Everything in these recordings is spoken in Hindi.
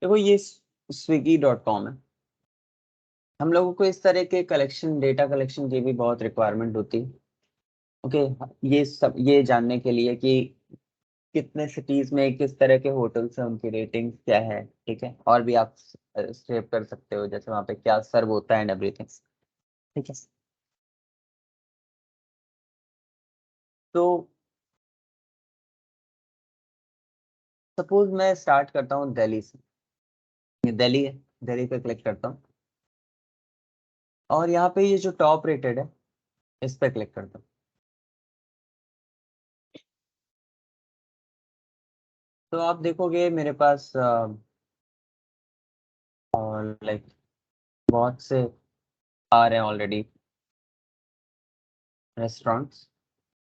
देखो ये swiggy.com है। हम लोगों को इस तरह के कलेक्शन, डेटा कलेक्शन की भी बहुत रिक्वायरमेंट होती है। ओके, ये सब ये जानने के लिए कि कितने सिटीज में किस तरह के होटल्स हैं, उनकी रेटिंग क्या है। ठीक है, और भी आप सेव कर सकते हो, जैसे वहाँ पे क्या सर्व होता है एंड एवरीथिंग। ठीक है, तो सपोज मैं स्टार्ट करता हूँ दिल्ली से। ये दिल्ली है, दिल्ली पे क्लिक करता हूँ और यहाँ पे ये जो टॉप रेटेड है इस पे क्लिक करता हूँ। तो आप देखोगे मेरे पास लाइक बहुत से आ रहे हैं ऑलरेडी रेस्टोरेंट्स।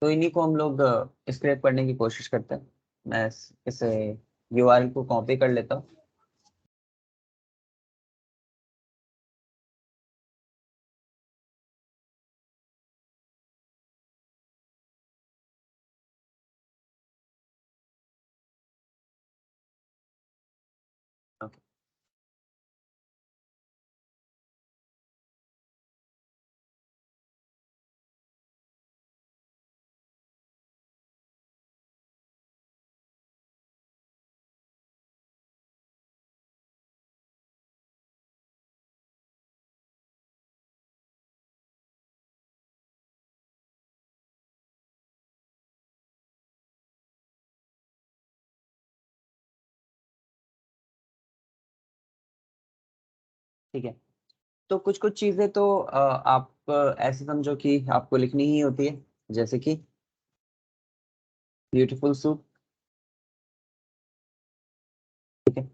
तो इन्हीं को हम लोग स्क्रैप करने की कोशिश करते हैं। मैं इसे यूआरएल को कॉपी कर लेता हूँ। Okay. ठीक है, तो कुछ कुछ चीजें तो आप ऐसे समझो कि आपको लिखनी ही होती है, जैसे कि ब्यूटीफुल सूप। ठीक है,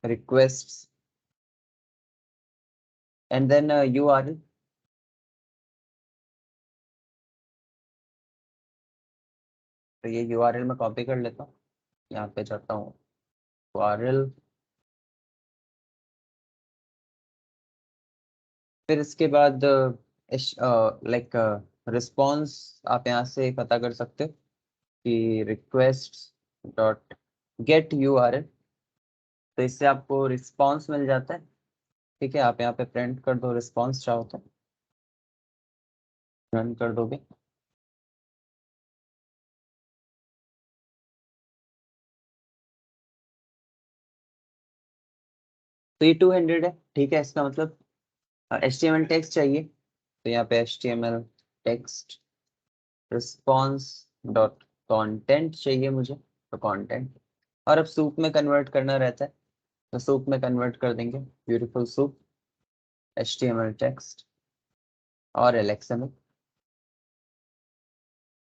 रिक्वेस्ट एंड देन यूआरएल। तो ये यूआरएल मैं कॉपी कर लेता हूँ, यहाँ पे जाता हूँ यूआरएल। फिर इसके बाद लाइक रिस्पॉन्स आप यहाँ से पता कर सकते हो कि रिक्वेस्ट डॉट गेट यूआरएल। तो इससे आपको रिस्पॉन्स मिल जाता है। ठीक है, आप यहाँ पे प्रिंट कर दो रिस्पॉन्स चाहो तो, रन कर दोगे। तो ये 200 है। ठीक है, इसका मतलब HTML टेक्स्ट चाहिए, तो यहाँ पे HTML text response dot content चाहिए मुझे, तो कंटेंट। और अब सूप में कन्वर्ट करना रहता है, तो सूप में कन्वर्ट कर देंगे ब्यूटीफुल सूप HTML टेक्स्ट और LXML।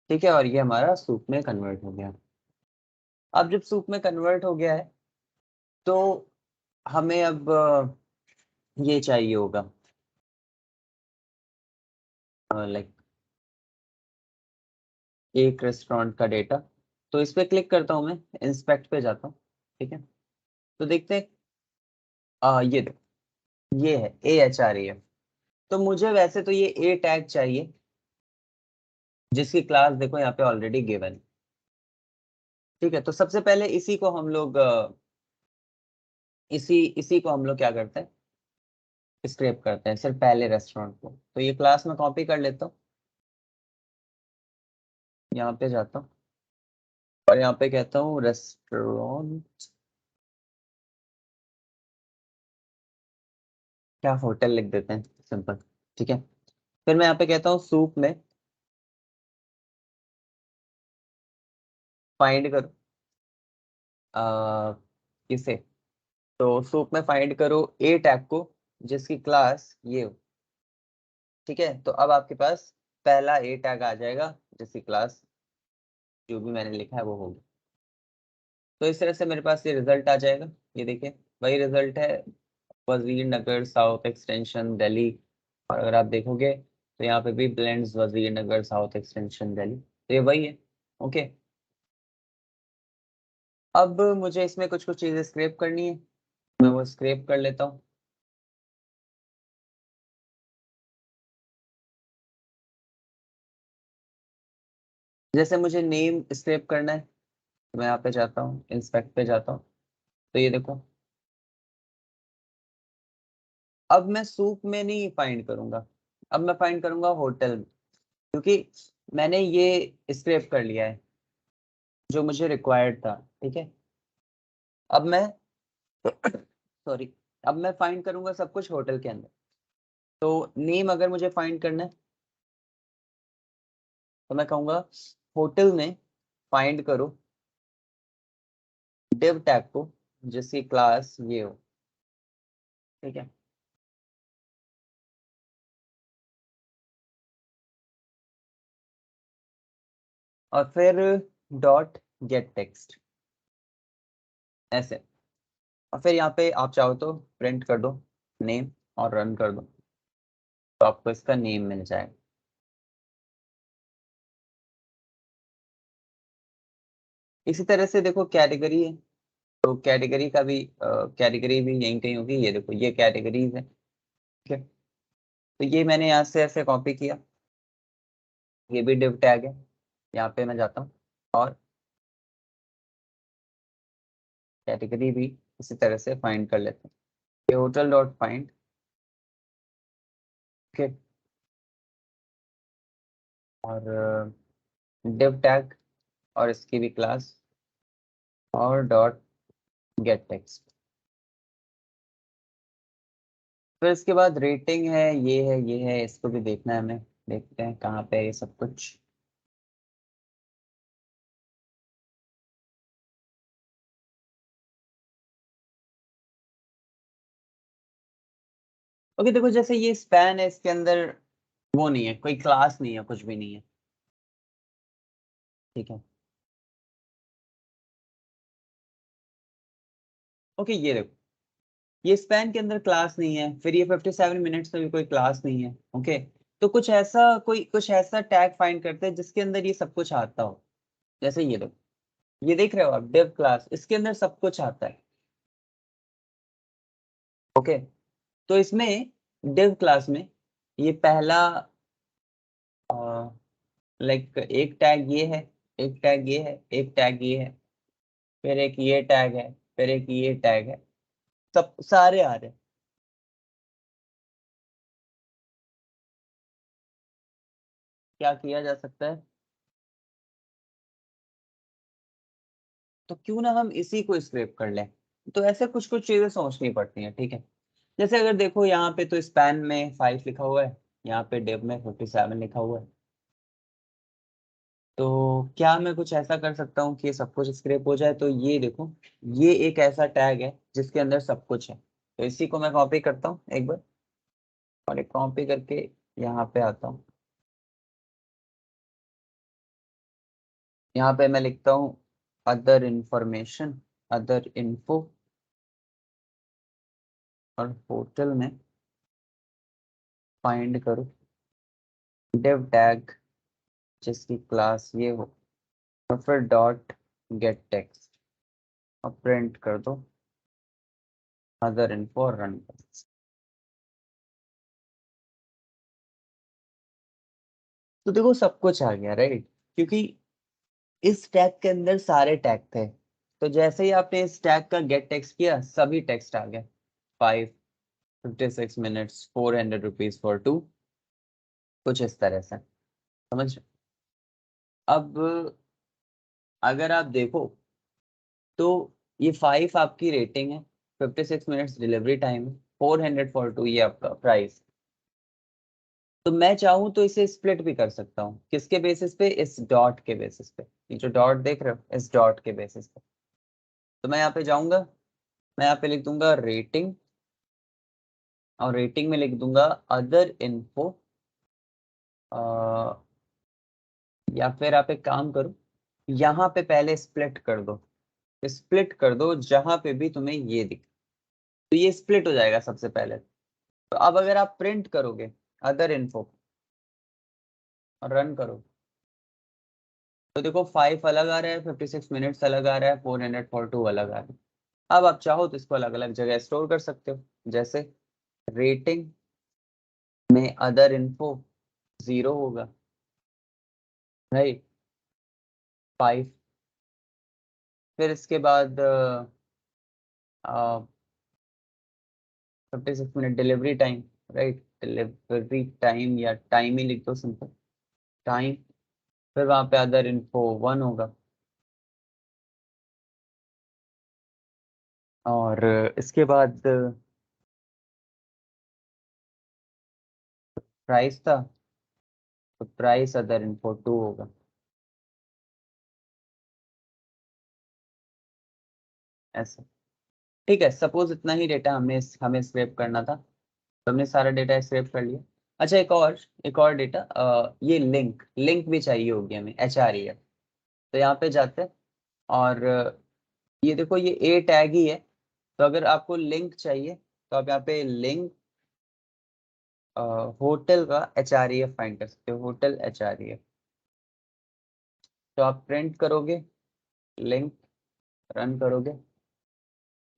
ठीक है, और ये हमारा सूप में कन्वर्ट हो गया। अब जब सूप में कन्वर्ट हो गया है तो हमें अब ये चाहिए होगा, लाइक एक रेस्टोरेंट का डेटा। तो इस पे क्लिक करता हूँ, मैं इंस्पेक्ट पे जाता हूँ। ठीक है, तो देखते हैं। ये देखो, ये है AHREF। तो मुझे वैसे तो ये ए टैग चाहिए, जिसकी क्लास देखो यहाँ पे ऑलरेडी गिवन। ठीक है, तो सबसे पहले इसी को हम लोग इसी इसी को हम लोग क्या करते हैं, स्क्रैप करते हैं, सिर्फ पहले रेस्टोरेंट को। तो ये क्लास में कॉपी कर लेता हूँ, यहाँ पे जाता हूँ और यहाँ पे कहता हूँ रेस्टोरेंट, क्या होटल लिख देते हैं, सिंपल। ठीक है, फिर मैं यहाँ पे कहता हूँ सूप में फाइंड करो किसे। तो सूप में फाइंड करो ए टैग को, जिसकी क्लास ये हो। ठीक है, तो अब आपके पास पहला ए टैग आ जाएगा, जिसकी क्लास जो भी मैंने लिखा है वो होगी। तो इस तरह से मेरे पास ये रिजल्ट आ जाएगा। ये देखिए, वही रिजल्ट है, वजीर नगर साउथ एक्सटेंशन दिल्ली। और अगर आप देखोगे तो यहाँ पे भी ब्लेंड्स वजीर नगर साउथ एक्सटेंशन दिल्ली, तो ये वही है। ओके, अब मुझे इसमें कुछ कुछ चीजें स्क्रैप करनी है, मैं वो स्क्रैप कर लेता हूँ। जैसे मुझे नेम स्क्रैप करना है, तो मैं यहाँ पे जाता हूँ, इंस्पेक्ट पे जाता हूँ। तो ये देखो, अब मैं सूप में नहीं फाइंड करूंगा, अब मैं फाइंड करूंगा होटल में, क्योंकि मैंने ये स्क्रैप कर लिया है जो मुझे रिक्वायर्ड था। ठीक है, अब मैं सॉरी, अब मैं फाइंड करूंगा सब कुछ होटल के अंदर। तो नेम अगर मुझे फाइंड करना है तो मैं कहूंगा होटल में फाइंड करो डिव टैग को जिसकी क्लास ये हो। ठीक है, और फिर डॉट गेट टेक्स्ट ऐसे, और फिर यहाँ पे आप चाहो तो प्रिंट कर दो नेम और रन कर दो, तो आपको इसका नेम मिल जाएगा। इसी तरह से देखो कैटेगरी है, तो कैटेगरी का भी कैटेगरी भी यहीं कहीं होगी। ये देखो ये कैटेगरीज है। ठीक है, तो ये मैंने यहाँ से ऐसे कॉपी किया, ये भी डिव टैग है। यहाँ पे मैं जाता हूँ और कैटेगरी भी इसी तरह से फाइंड कर लेते हैं। ये होटल डॉट फाइंड। ओके, और डिव टैग और इसकी भी क्लास और डॉट गेट टेक्स्ट। फिर इसके बाद रेटिंग है, ये है, इसको भी देखना है हमें। देखते हैं कहाँ पे है ये सब कुछ। ओके, देखो जैसे ये स्पैन है, इसके अंदर वो नहीं है, कोई क्लास नहीं है, कुछ भी नहीं है। ठीक है, ओके, ये देखो ये स्पैन के अंदर क्लास नहीं है, फिर ये 57 मिनट्स में भी कोई क्लास नहीं है। ओके, तो कुछ ऐसा टैग फाइंड करते हैं जिसके अंदर ये सब कुछ आता हो। जैसे ये देखो, ये देख रहे हो आप डिव क्लास, इसके अंदर सब कुछ आता है। ओके, तो इसमें डिव क्लास में ये पहला लाइक एक टैग ये है, एक टैग ये है, एक टैग ये है, फिर एक ये टैग है, फिर एक ये टैग है, सब सारे आ रहे हैं। क्या किया जा सकता है, तो क्यों ना हम इसी को स्क्रैप कर लें। तो ऐसे कुछ कुछ चीजें सोचनी पड़ती हैं। ठीक है, जैसे अगर देखो यहाँ पे तो स्पैन में 5 लिखा हुआ है, यहाँ पे डिव में 57 लिखा हुआ है। तो क्या मैं कुछ ऐसा कर सकता हूँ कि ये सब कुछ स्क्रैप हो जाए। तो ये देखो, ये एक ऐसा टैग है जिसके अंदर सब कुछ है। तो इसी को मैं कॉपी करता हूँ एक बार, और एक कॉपी करके यहाँ पे आता हूँ। यहाँ पे मैं लिखता हूँ अदर इंफॉर्मेशन, अदर इन्फो, और होटल में फाइंड करो डिव टैग जिसकी क्लास ये हो, और फिर डॉट गेट टेक्स्ट, और प्रिंट कर दो अदर इन्फो और रन कर। तो देखो सब कुछ आ गया, राइट, क्योंकि इस टैग के अंदर सारे टैग थे। तो जैसे ही आपने इस टैग का गेट टेक्स्ट किया, सभी टेक्स्ट आ गए। 5, 56 मिनट्स, 400 रुपीज फॉर टू, कुछ इस तरह से, समझ। अब अगर आप देखो तो ये 5 आपकी रेटिंग है, 56 मिनट्स डिलीवरी टाइम है, 400 फॉर टू ये आपका प्राइस। तो मैं चाहूँ तो इसे स्प्लिट भी कर सकता हूँ, किसके बेसिस पे, इस डॉट के बेसिस पे। ये जो डॉट देख रहे हो, इस डॉट के बेसिस पे। तो मैं यहाँ पे जाऊंगा, मैं यहाँ पे लिख दूंगा रेटिंग, और रेटिंग में लिख दूंगा अदर इन्फो, या फिर आप एक काम करो, यहाँ पे पहले स्प्लिट कर दो, स्प्लिट कर दो जहां पे भी तुम्हें ये दिखे, तो ये स्प्लिट हो जाएगा सबसे पहले। तो अब अगर आप प्रिंट करोगे अदर इन्फो और रन करो, तो देखो 5 अलग आ रहा है, 56 मिनट्स अलग आ रहा है, 400 फॉर टू अलग आ रहा है। अब आप चाहो तो इसको अलग अलग जगह स्टोर कर सकते हो, जैसे रेटिंग में अदर इन्फो 0 होगा, राइट, 5। फिर इसके बाद 56 minute delivery time, right, delivery time या टाइम ही लिख दो सिंपल, टाइम। फिर वहां पे अदर इन्फो 1 होगा, और इसके बाद प्राइस था, तो प्राइस अदर इन्फो 2 होगा, ऐसा। ठीक है, सपोज इतना ही डेटा हमें स्क्रैप करना था, तो हमने सारा डेटा स्क्रैप कर लिया। अच्छा, एक और डेटा, ये लिंक भी चाहिए होगी हमें, HREF। तो यहाँ पे जाते हैं, और ये देखो, ये ए टैग ही है। तो अगर आपको लिंक चाहिए, तो आप यहाँ पे लिंक होटल का HREF फाइंड कर सकते हो, होटल HREF। तो आप प्रिंट करोगे, लिंक रन करोगे,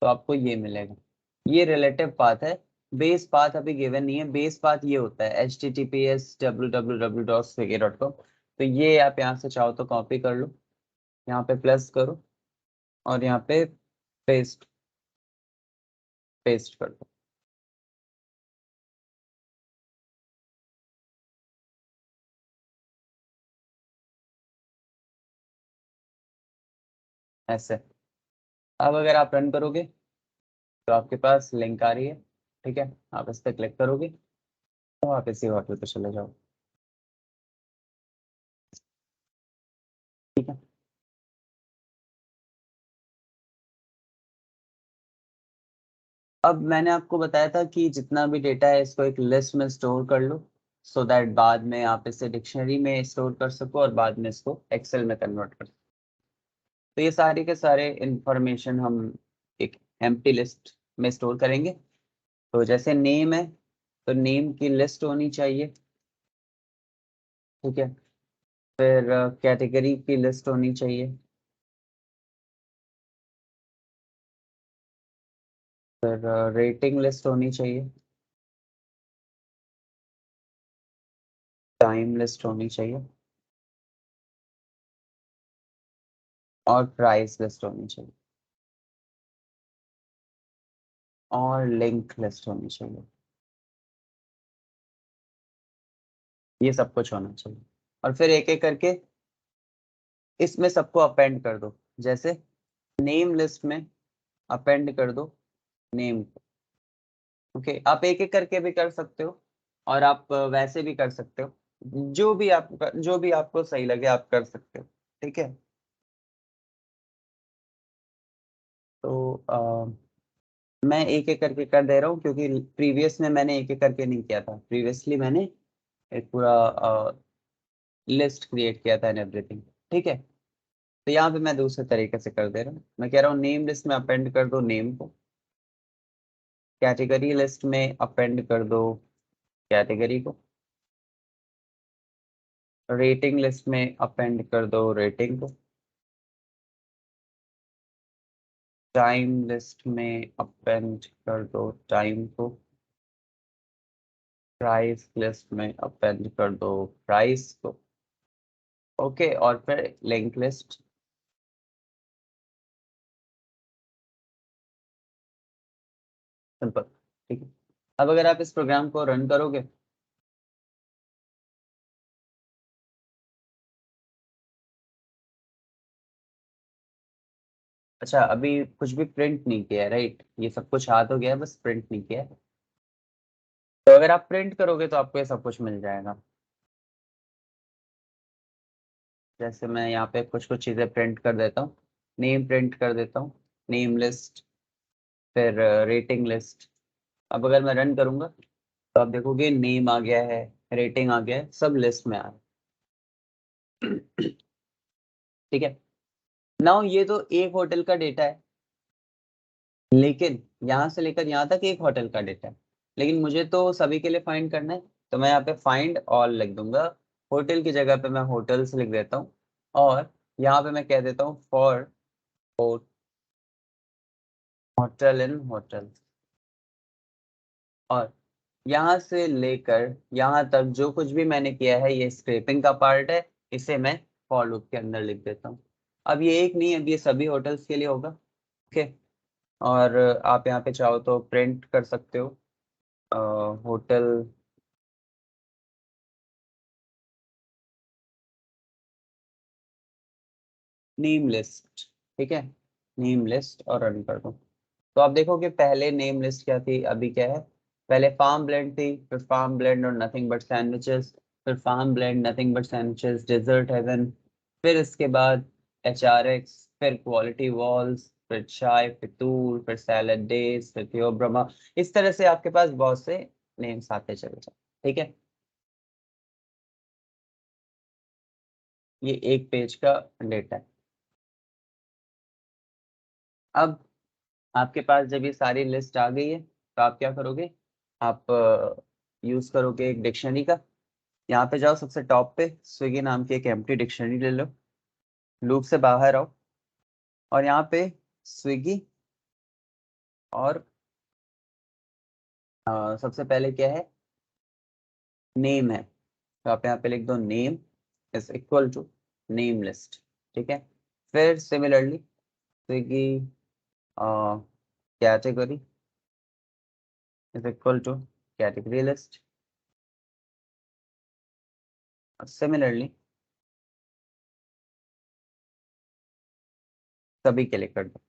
तो आपको ये मिलेगा। ये रिलेटिव पाथ है, बेस पाथ अभी गिवन नहीं है। बेस पाथ ये होता है https://www.swiggy.com। तो ये आप यहाँ से चाहो तो कॉपी कर लो, यहाँ पे प्लस करो, और यहाँ पे पेस्ट पेस्ट कर दो, ऐसे। अब अगर आप रन करोगे, तो आपके पास लिंक आ रही है, ठीक है। आप इस पर क्लिक करोगे, तो आप इसी होटल पे चले जाओ, ठीक है। अब मैंने आपको बताया था कि जितना भी डेटा है इसको एक लिस्ट में स्टोर कर लो, सो दैट बाद में आप इसे डिक्शनरी में स्टोर कर सको, और बाद में इसको एक्सेल में कन्वर्ट कर सको। तो ये सारे के सारे इंफॉर्मेशन हम एक एम्प्टी लिस्ट में स्टोर करेंगे। तो जैसे नेम है, तो नेम की लिस्ट होनी चाहिए, ठीक है। फिर कैटेगरी की लिस्ट होनी चाहिए, फिर रेटिंग लिस्ट होनी चाहिए, टाइम लिस्ट होनी चाहिए, और प्राइस लिस्ट होनी चाहिए, और लिंक लिस्ट होनी चाहिए। ये सब कुछ होना चाहिए, और फिर एक एक करके इसमें सबको अपेंड कर दो। जैसे नेम लिस्ट में अपेंड कर दो नेम को, ओके। आप एक एक करके भी कर सकते हो, और आप वैसे भी कर सकते हो, जो भी आपको सही लगे आप कर सकते हो, ठीक है। तो मैं एक एक करके कर दे रहा हूँ, क्योंकि प्रीवियस में मैंने एक एक करके नहीं किया था। प्रीवियसली मैंने एक पूरा लिस्ट क्रिएट किया था एंड एवरीथिंग, ठीक है। तो यहाँ पे मैं दूसरे तरीके से कर दे रहा हूँ। मैं कह रहा हूँ नेम लिस्ट में अपेंड कर दो नेम को, कैटेगरी लिस्ट में अपेंड कर दो कैटेगरी को, रेटिंग लिस्ट में अपेंड कर दो रेटिंग को, टाइम लिस्ट में अपेंड कर दो टाइम को, प्राइस लिस्ट में अपेंड कर दो प्राइस को, ओके। और फिर लिंक लिस्ट, सिंपल, ठीक है। अब अगर आप इस प्रोग्राम को रन करोगे, अच्छा अभी कुछ भी प्रिंट नहीं किया है, राइट, ये सब कुछ याद हो गया है, बस प्रिंट नहीं किया है। तो अगर आप प्रिंट करोगे तो आपको ये सब कुछ मिल जाएगा। जैसे मैं यहाँ पे कुछ कुछ चीज़ें प्रिंट कर देता हूँ, नेम प्रिंट कर देता हूँ, नेम लिस्ट, फिर रेटिंग लिस्ट। अब अगर मैं रन करूंगा, तो आप देखोगे नेम आ गया है, रेटिंग आ गया है, सब लिस्ट में आ है। ठीक है। नाउ ये तो एक होटल का डेटा है, लेकिन यहाँ से लेकर यहाँ तक एक होटल का डेटा है, लेकिन मुझे तो सभी के लिए फाइंड करना है। तो मैं यहाँ पे फाइंड ऑल लिख दूंगा, होटल की जगह पे मैं होटल्स लिख देता हूँ, और यहाँ पे मैं कह देता हूँ फॉर होटल इन होटल। और यहाँ से लेकर यहाँ तक जो कुछ भी मैंने किया है, ये स्क्रैपिंग का पार्ट है, इसे मैं फॉर लूप के अंदर लिख देता हूँ। अब ये एक नहीं, अब ये सभी होटल्स के लिए होगा, ओके। और आप यहाँ पे चाहो तो प्रिंट कर सकते हो, होटल नेम लिस्ट, ठीक है, नेम लिस्ट और रन कर दो। तो आप देखो कि पहले नेम लिस्ट क्या थी, अभी क्या है। पहले फार्म ब्लेंड थी, फिर फार्म ब्लेंड और नथिंग बट सैंडविचेस, फिर farm blend nothing but sandwiches dessert heaven, फिर इसके बाद HRX, फिर क्वालिटी वॉल्स, फिर चाय फितूर, फिर सैलड डेज, फिर थियोब्रमा। इस तरह से आपके पास बहुत से नेम्स आते चले जाए, ठीक है। ये एक पेज का डेटा है। अब आपके पास जब ये सारी लिस्ट आ गई है तो आप क्या करोगे, आप यूज करोगे एक डिक्शनरी का। यहाँ पे जाओ, सबसे टॉप पे स्विगी नाम की एक एम्प्टी डिक्शनरी ले लो, लूप से बाहर आओ और यहाँ पे स्विगी और सबसे पहले क्या है, नेम है, तो आप यहाँ पे लिख दो name is equal to name list, ठीक है। फिर similarly Swiggy category is equal to category list, similarly सभी के लिए कर दो।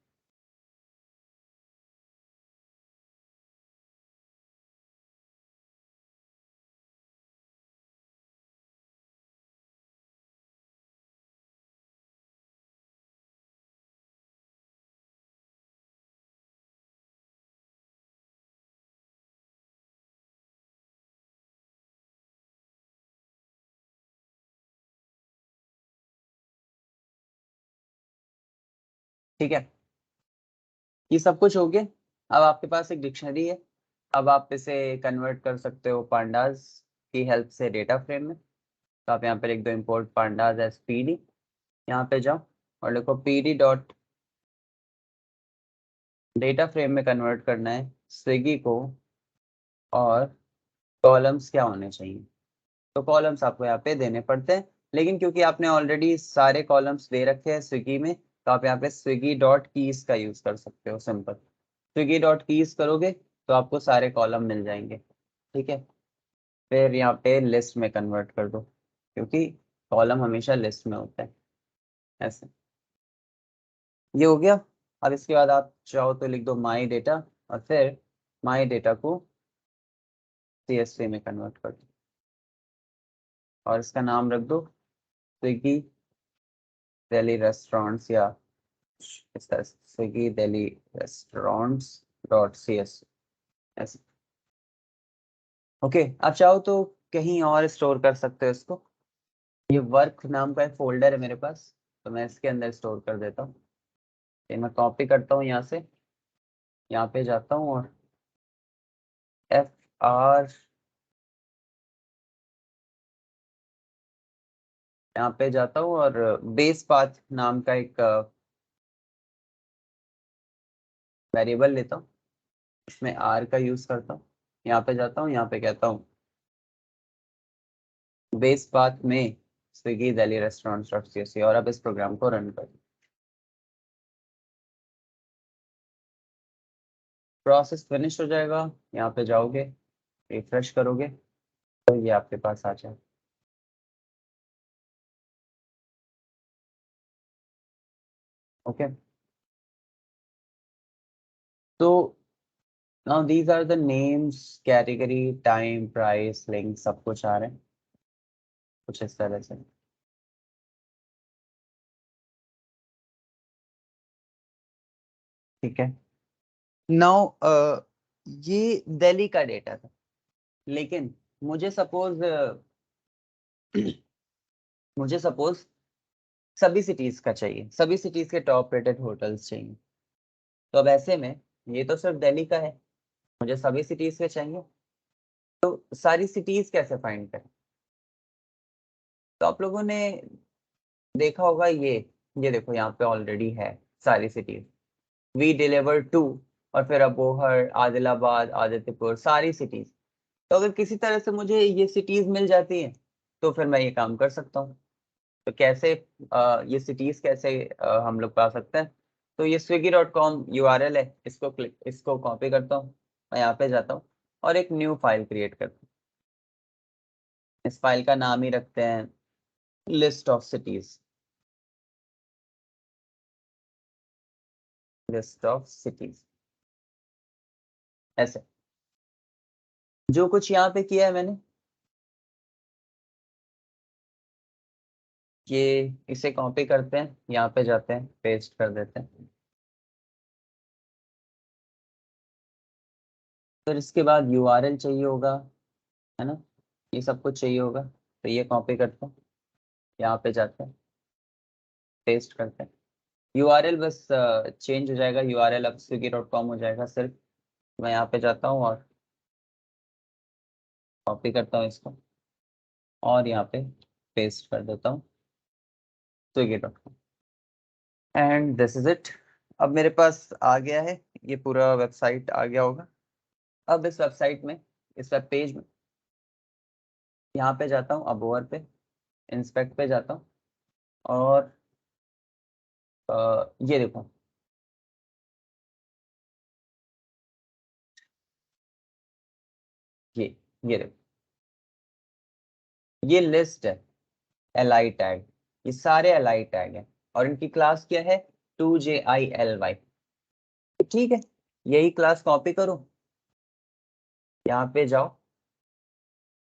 ठीक है, ये सब कुछ हो गया। अब आपके पास एक डिक्शनरी है, अब आप इसे कन्वर्ट कर सकते हो पांडास की हेल्प से डेटा फ्रेम में। तो आप यहाँ पे लिख दो इम्पोर्ट पांडास एज PD, यहाँ पे जाओ और लिखो PD डॉट डेटा फ्रेम में कन्वर्ट करना है स्विगी को, और कॉलम्स क्या होने चाहिए। तो कॉलम्स आपको यहाँ पे देने पड़ते हैं, लेकिन क्योंकि आपने ऑलरेडी सारे कॉलम्स दे रखे हैं स्विगी में, तो आप यहाँ पे स्विगी डॉट कीज का यूज कर सकते हो, सिंपल स्विगी डॉट कीज करोगे तो आपको सारे कॉलम मिल जाएंगे, ठीक है। फिर यहाँ पे लिस्ट में कन्वर्ट कर दो, क्योंकि कॉलम हमेशा लिस्ट में होता है, ऐसे। ये हो गया। अब इसके बाद आप चाहो तो लिख दो माई डेटा, और फिर माई डेटा को CSV में कन्वर्ट कर दो और इसका नाम रख दो स्विगी दिल्ली रेस्टोरेंट्स, या इस तरह से स्विगी दिल्ली रेस्टोरेंट्स .cs, ऐसे। ओके, आप चाहो तो कहीं और स्टोर कर सकते हो इसको। ये वर्क नाम का एक फोल्डर है मेरे पास, तो मैं इसके अंदर स्टोर कर देता हूँ। ये मैं कॉपी करता हूँ यहाँ से, यहाँ पे जाता हूँ और FR, यहाँ पे जाता हूँ और बेस पाथ नाम का एक वेरिएबल लेता हूँ, इसमें R का यूज करता हूँ। यहाँ पे जाता हूँ, यहाँ पे कहता हूँ बेस पाथ में स्विगी दिल्ली रेस्टोरेंट्स .csv, और अब इस प्रोग्राम को रन कर। प्रोसेस फिनिश हो जाएगा, यहाँ पे जाओगे, रिफ्रेश करोगे तो ये आपके पास आ जाए। ओके, तो now these are the names, category, time, price, link, सब कुछ आ रहे हैं कुछ इस तरह से, ठीक है। नाउ ये दिल्ली का डेटा था, लेकिन मुझे सपोज मुझे सपोज सभी सिटीज का चाहिए, सभी सिटीज के टॉप रेटेड होटल्स चाहिए। तो अब ऐसे में ये तो सिर्फ दिल्ली का है, मुझे सभी सिटीज के चाहिए, तो सारी सिटीज कैसे फाइंड करें। तो आप लोगों ने देखा होगा, ये देखो यहाँ पे ऑलरेडी है सारी सिटीज, वी डिलीवर टू, और फिर अबोहर, आदिलाबाद, आदित्यपुर, सारी सिटीज। तो अगर किसी तरह से मुझे ये सिटीज मिल जाती हैं तो फिर मैं ये काम कर सकता हूँ। तो कैसे ये सिटीज कैसे हम लोग पा सकते हैं। तो ये swiggy.com URL है, इसको कॉपी करता हूँ, मैं यहाँ पे जाता हूँ, और एक न्यू फाइल क्रिएट करते हैं। इस फाइल का नाम ही रखते हैं list of cities, list of cities. ऐसे जो कुछ यहाँ पे किया है मैंने, ये इसे कॉपी करते हैं, यहाँ पे जाते हैं, पेस्ट कर देते हैं। फिर इसके बाद URL चाहिए होगा, है ना, ये सब कुछ चाहिए होगा। तो ये कॉपी करते हैं, यहाँ पे जाते हैं, पेस्ट करते हैं। URL बस चेंज हो जाएगा, URL अब swiggy.com हो जाएगा सिर्फ। मैं यहाँ पे जाता हूँ और कॉपी करता हूँ इसको और यहाँ पे पेस्ट कर देता हूँ swiggy.com, and this is it. अब मेरे पास आ गया है, ये पूरा वेबसाइट आ गया होगा। अब इस वेबसाइट में, इस वेब पेज में, यहाँ पे जाता हूँ, अबोवर पे, इंस्पेक्ट पे जाता हूँ और ये देखो, ये ये देखो, ये लिस्ट है li टैग, ये सारे li टैग हैं और इनकी क्लास क्या है, 2JILY। ठीक है, यही क्लास कॉपी करो, यहाँ पे जाओ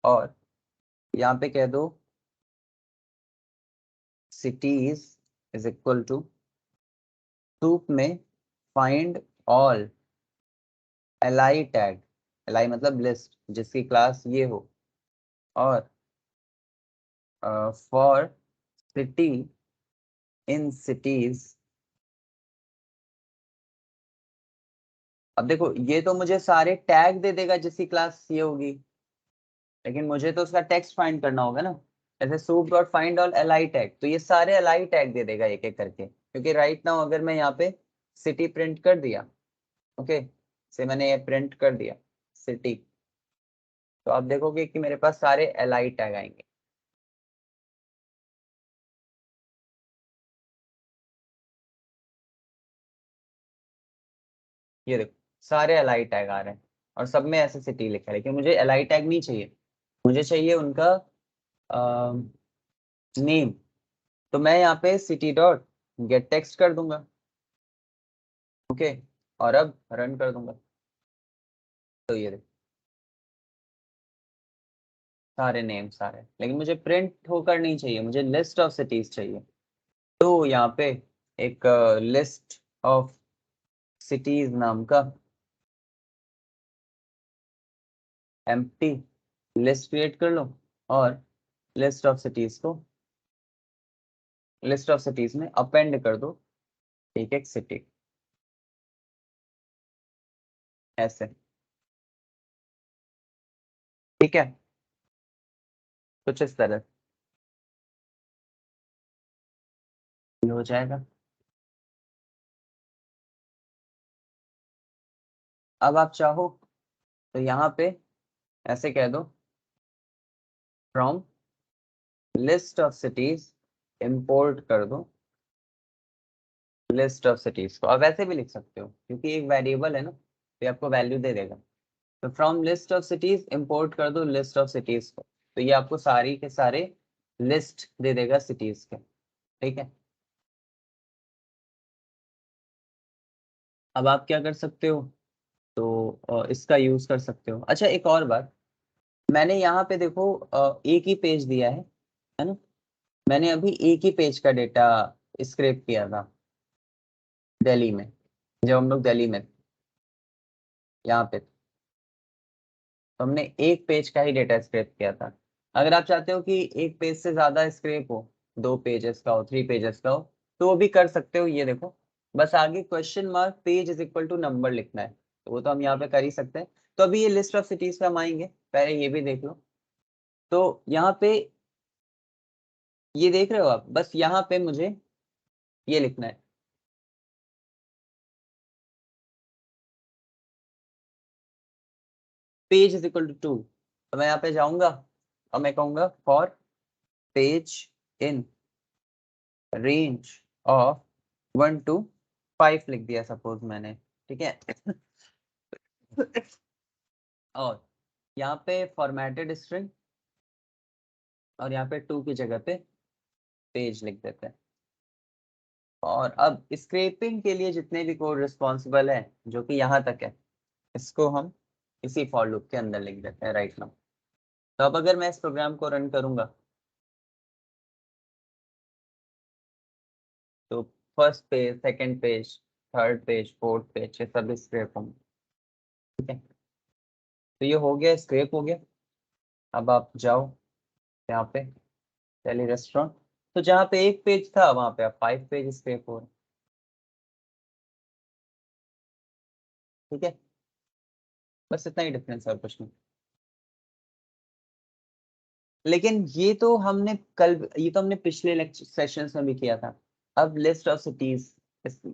और यहाँ पे कह दो cities is equal to soup में find all li tag, li मतलब लिस्ट जिसकी क्लास ये हो, और फॉर सिटी इन सिटीज। अब देखो, ये तो मुझे सारे टैग दे देगा जिसकी क्लास ये होगी, लेकिन मुझे तो उसका टेक्स्ट फाइंड करना होगा ना। जैसे soup dot find all li tag, तो ये सारे li टैग दे देगा एक एक करके, क्योंकि राइट नाउ अगर मैं यहाँ पे सिटी प्रिंट कर दिया, ओके, से मैंने ये प्रिंट कर दिया सिटी, तो आप देखोगे कि मेरे पास सारे li टैग आएंगे। ये देखो, सारे li टैग आ रहे हैं और सब में ऐसे सिटी लिखा है, लेकिन मुझे li टैग नहीं चाहिए, मुझे चाहिए उनका नेम। तो मैं यहाँ पे सिटी डॉट गेट टेक्स्ट कर दूंगा, ओके, और अब रन कर दूंगा। तो ये देखो, सारे नेम सारे, लेकिन मुझे प्रिंट होकर नहीं चाहिए, मुझे लिस्ट ऑफ सिटीज चाहिए। तो यहाँ पे एक लिस्ट ऑफ सिटीज नाम का एम्प्टी लिस्ट क्रिएट कर लो और लिस्ट ऑफ सिटीज को, लिस्ट ऑफ सिटीज में अपेंड कर दो एक एक सिटी, ऐसे। ठीक है, कुछ इस तरह ये हो जाएगा। अब आप चाहो तो यहाँ पे ऐसे कह दो, from list of cities import कर दो लिस्ट ऑफ सिटीज को। अब ऐसे भी लिख सकते हो क्योंकि एक वेरिएबल है ना, तो ये आपको वैल्यू दे देगा। तो from list of cities import कर दो लिस्ट ऑफ सिटीज को, तो ये आपको सारी के सारे लिस्ट दे देगा सिटीज के। ठीक है, अब आप क्या कर सकते हो, तो इसका यूज कर सकते हो। अच्छा, एक और बात, मैंने यहाँ पे देखो एक ही पेज दिया है ना, मैंने अभी एक ही पेज का डेटा स्क्रैप किया था दिल्ली में, जब हम लोग दिल्ली में थे, यहाँ पे, तो हमने एक पेज का ही डेटा स्क्रैप किया था। अगर आप चाहते हो कि एक पेज से ज्यादा स्क्रैप हो, 2 पेजेस का हो, 3 पेजेस का हो, तो वो भी कर सकते हो। ये देखो, बस आगे question mark page is equal to number लिखना है, तो वो तो हम यहाँ पे कर ही सकते हैं। तो अभी ये लिस्ट ऑफ सिटीज पे हम आएंगे, पहले ये भी देख लो। तो यहाँ पे ये देख रहे हो आप, बस यहाँ पे मुझे ये लिखना है, पेज इज इक्वल टू 2। तो मैं यहाँ पे जाऊंगा और मैं कहूंगा for page in range of 1 to 5 लिख दिया सपोज मैंने। ठीक है और यहाँ पे फॉर्मेटेड स्ट्रिंग और यहाँ पे 2 की जगह पे पेज लिख देते हैं। और अब स्क्रैपिंग के लिए जितने भी कोड रिस्पॉन्सिबल है जो कि यहाँ तक है, इसको हम इसी फॉर लूप के अंदर लिख देते हैं राइट नाउ। तो अब अगर मैं इस प्रोग्राम को रन करूंगा तो first page, second page, third page, fourth page, ये सब स्क्रैप होंगे। ठीक है, तो ये हो गया, स्क्रैप हो गया। अब आप जाओ यहाँ पे दिल्ली रेस्टोरेंट, तो जहाँ पे एक पेज था वहां पे अब 5 पेज स्क्रैप हो रहे हैं। ठीक है, बस इतना ही डिफरेंस है और कुछ नहीं। लेकिन ये तो हमने कल, ये तो हमने पिछले लेक्चर सेशंस में भी किया था। अब लिस्ट ऑफ सिटीज,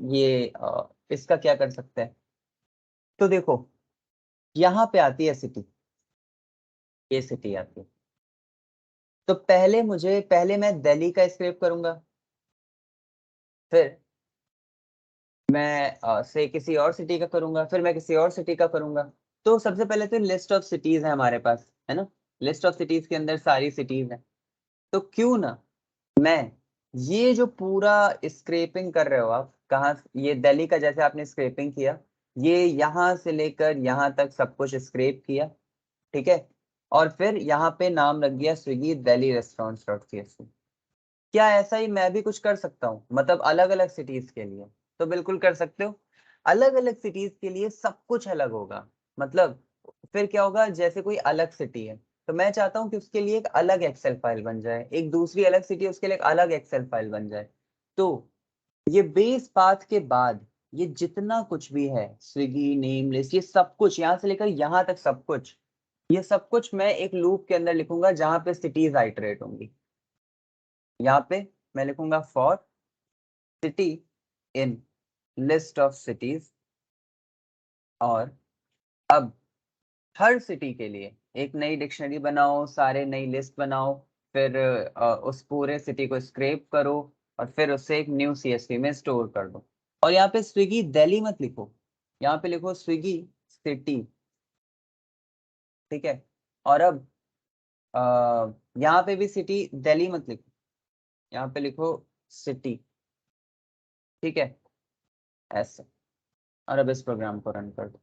ये इसका क्या कर सकते हैं? तो देखो यहाँ पे आती है सिटी, ये सिटी आती है। तो पहले मैं दिल्ली का स्क्रैप करूंगा, फिर मैं से किसी और सिटी का करूंगा, फिर मैं किसी और सिटी का करूंगा। तो सबसे पहले तो लिस्ट ऑफ सिटीज है हमारे पास, है ना? लिस्ट ऑफ सिटीज के अंदर सारी सिटीज है। तो क्यों ना मैं ये जो पूरा स्क्रैपिंग कर रहे हो आप, कहाँ, ये दिल्ली का जैसे आपने स्क्रैपिंग किया, ये यहाँ से लेकर यहाँ तक सब कुछ स्क्रैप किया, ठीक है, और फिर यहाँ पे नाम लग गया Swiggy Delhi restaurants dot CSV. क्या ऐसा ही मैं भी कुछ कर सकता हूँ, मतलब अलग अलग सिटीज के लिए? तो बिल्कुल कर सकते हो। अलग अलग सिटीज के लिए सब कुछ अलग होगा, मतलब फिर क्या होगा, जैसे कोई अलग सिटी है तो मैं चाहता हूँ कि उसके लिए एक अलग एक्सेल फाइल बन जाए, एक दूसरी अलग सिटी है उसके लिए एक अलग एक्सेल फाइल बन जाए। तो ये बेस पाथ के बाद ये जितना कुछ भी है, स्विगी नेम लिस्ट, ये सब कुछ यहाँ से लेकर यहाँ तक सब कुछ, ये सब कुछ मैं एक लूप के अंदर लिखूंगा जहां पे सिटीज आइटरेट होंगी। यहाँ पे मैं लिखूंगा for city in list of cities, और अब हर सिटी के लिए एक नई डिक्शनरी बनाओ, सारे नई लिस्ट बनाओ, फिर उस पूरे सिटी को स्क्रैप करो और फिर उसे एक न्यू सीएसवी में स्टोर कर दो। और यहाँ पे स्विगी दिल्ली मत लिखो, यहाँ पे लिखो स्विगी सिटी। ठीक है, और अब यहाँ पे भी सिटी दिल्ली मत लिखो, यहाँ पे लिखो सिटी। ठीक है, ऐसे। और अब इस प्रोग्राम को रन कर दो।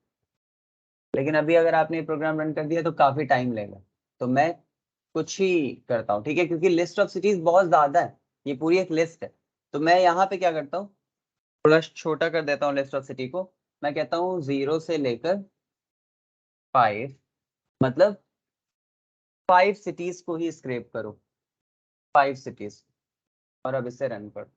लेकिन अभी अगर आपने ये प्रोग्राम रन कर दिया तो काफी टाइम लेगा, तो मैं कुछ ही करता हूँ, ठीक है, क्योंकि लिस्ट ऑफ सिटीज बहुत ज्यादा है, ये पूरी एक लिस्ट है। तो मैं यहाँ पे क्या करता हूँ, थोड़ा छोटा कर देता हूँ लिस्ट ऑफ सिटी को। मैं कहता हूँ 0 से लेकर 5, मतलब 5 सिटीज को ही स्क्रैप करो, 5 सिटीज। और अब इसे रन करो।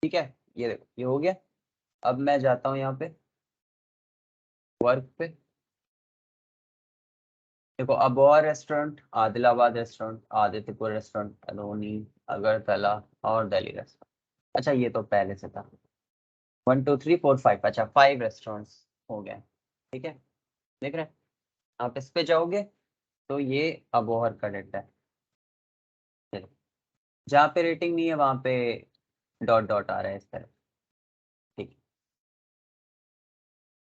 ठीक है, ये देखो ये हो गया। अब मैं जाता हूँ यहाँ पे वर्क पे। देखो Abohar restaurant, Adilabad restaurant, Adityapur restaurant, Aloni, Agartala और दिल्ली रेस्टोरेंट। अच्छा ये तो पहले से था, 1 2 3 4 5, अच्छा 5 रेस्टोरेंट्स हो गए। ठीक है, देख रहे हैं? आप इस पे जाओगे तो ये अबोहर का डेटा है। चलिए, जहाँ पे रेटिंग नहीं है वहां पे डॉट डॉट आ रहा है इस तरह। ठीक,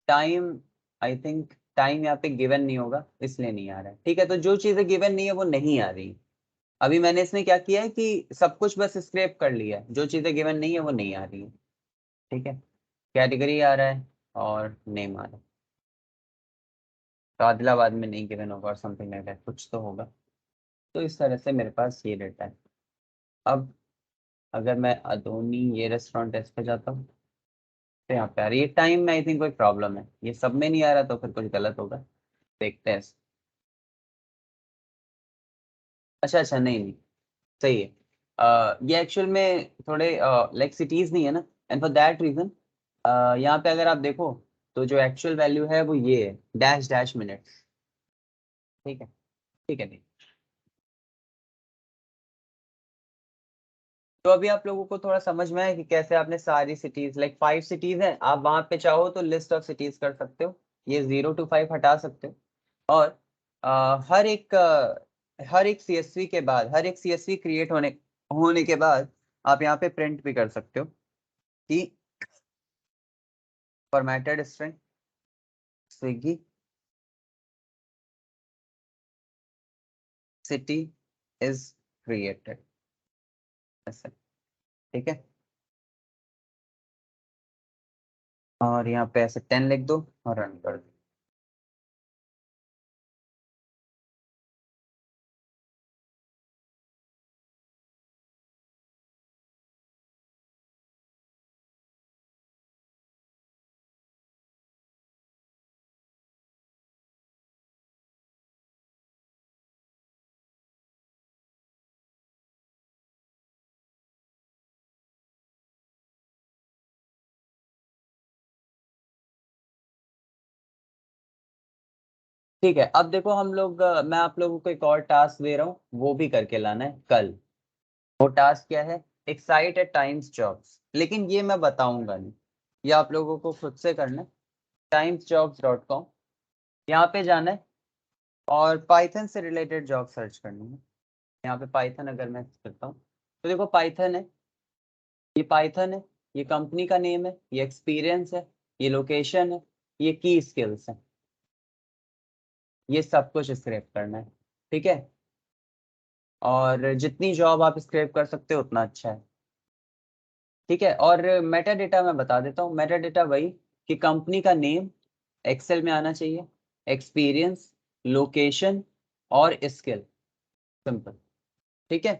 टाइम, आई थिंक टाइम यहाँ पे गिवन नहीं होगा इसलिए नहीं आ रहा है। ठीक है, तो जो चीजें गिवन नहीं है वो नहीं आ रही। अभी मैंने इसमें क्या किया है कि सब कुछ बस स्क्रैप कर लिया है, जो चीजें गिवन नहीं है वो नहीं आ रही है। ठीक है, कैटेगरी आ रहा है और नेम आ रहा है। तो आदिलाबाद में नहीं गिवन होगा और समथिंग लाइक दैट कुछ तो होगा। तो इस तरह से मेरे पास ये डेटा है। अब अगर मैं अदोनी ये रेस्टोरेंट इस पे जाता हूँ तो यहाँ पे आ रही है टाइम में, आई थिंक कोई प्रॉब्लम है, ये सब में नहीं आ रहा तो फिर कुछ गलत होगा। देखते हैं। अच्छा अच्छा, नहीं नहीं, सही है। ये एक्चुअल में थोड़े लाइक सिटीज नहीं है ना, एंड फॉर दैट रीजन यहाँ पे अगर आप देखो तो जो एक्चुअल वैल्यू है वो ये है डैश डैश मिनट्स। ठीक है, ठीक है, ठीक। तो अभी आप लोगों को थोड़ा समझ में आया कि कैसे आपने सारी सिटीज, लाइक 5 सिटीज हैं, आप वहां पे चाहो तो लिस्ट ऑफ सिटीज कर सकते हो, ये 0 to 5 हटा सकते हो। और हर एक हर एक CSV के बाद, हर एक CSV क्रिएट होने के बाद आप यहाँ पे प्रिंट भी कर सकते हो कि formatted string Swiggy city is created, ऐसे, ठीक है। और यहाँ पे ऐसे 10 लिख दो और रन कर दो। ठीक है, अब देखो हम लोग मैं आप लोगों को एक और टास्क दे रहा हूँ, वो भी करके लाना है कल। वो टास्क क्या है? एक साइट है टाइम्स जॉब्स, लेकिन ये मैं बताऊंगा नहीं, ये आप लोगों को खुद से करना है। timesjobs.com, यहाँ पे जाना है और पाइथन से रिलेटेड जॉब सर्च करनी है। यहाँ पे पाइथन अगर मैं करता हूँ तो देखो पाइथन है, ये पाइथन है, ये कंपनी का नेम है, ये एक्सपीरियंस है, ये लोकेशन है, ये की स्किल्स है, ये सब कुछ स्क्रैप करना है, ठीक है। और जितनी जॉब आप स्क्रैप कर सकते हो उतना अच्छा है, ठीक है। और मेटा डेटा मैं बता देता हूँ, मेटा डेटा वही कि कंपनी का नेम एक्सेल में आना चाहिए, एक्सपीरियंस, लोकेशन और स्किल, सिंपल, ठीक है।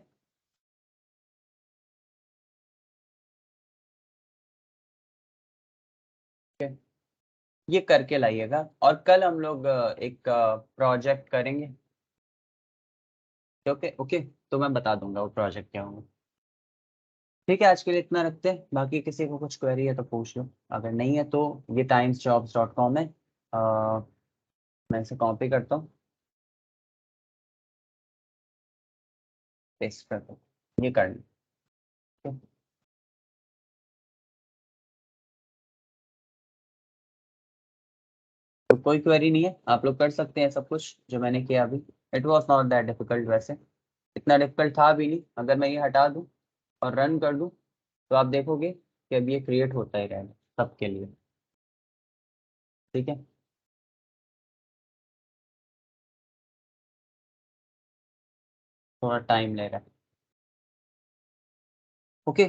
ठीक है, ये करके लाइएगा और कल हम लोग एक प्रोजेक्ट करेंगे। ओके ओके, तो मैं बता दूंगा वो प्रोजेक्ट क्या होगा। ठीक है, आज के लिए इतना रखते हैं, बाकी किसी को कुछ क्वेरी है तो पूछ लो, अगर नहीं है तो ये timesjobs.com है। मैं इसे कॉपी करता हूँ, पेस्ट करता हूँ, ये कर लो, ठीक है? तो कोई क्वेरी नहीं है, आप लोग कर सकते हैं सब कुछ जो मैंने किया अभी। It was not that difficult, वैसे इतना डिफिकल्ट था भी नहीं। अगर मैं ये हटा दूँ और रन कर दूँ तो आप देखोगे कि अब ये क्रिएट होता ही रहेगा सबके लिए, ठीक है। थोड़ा टाइम ले रहा है, ओके।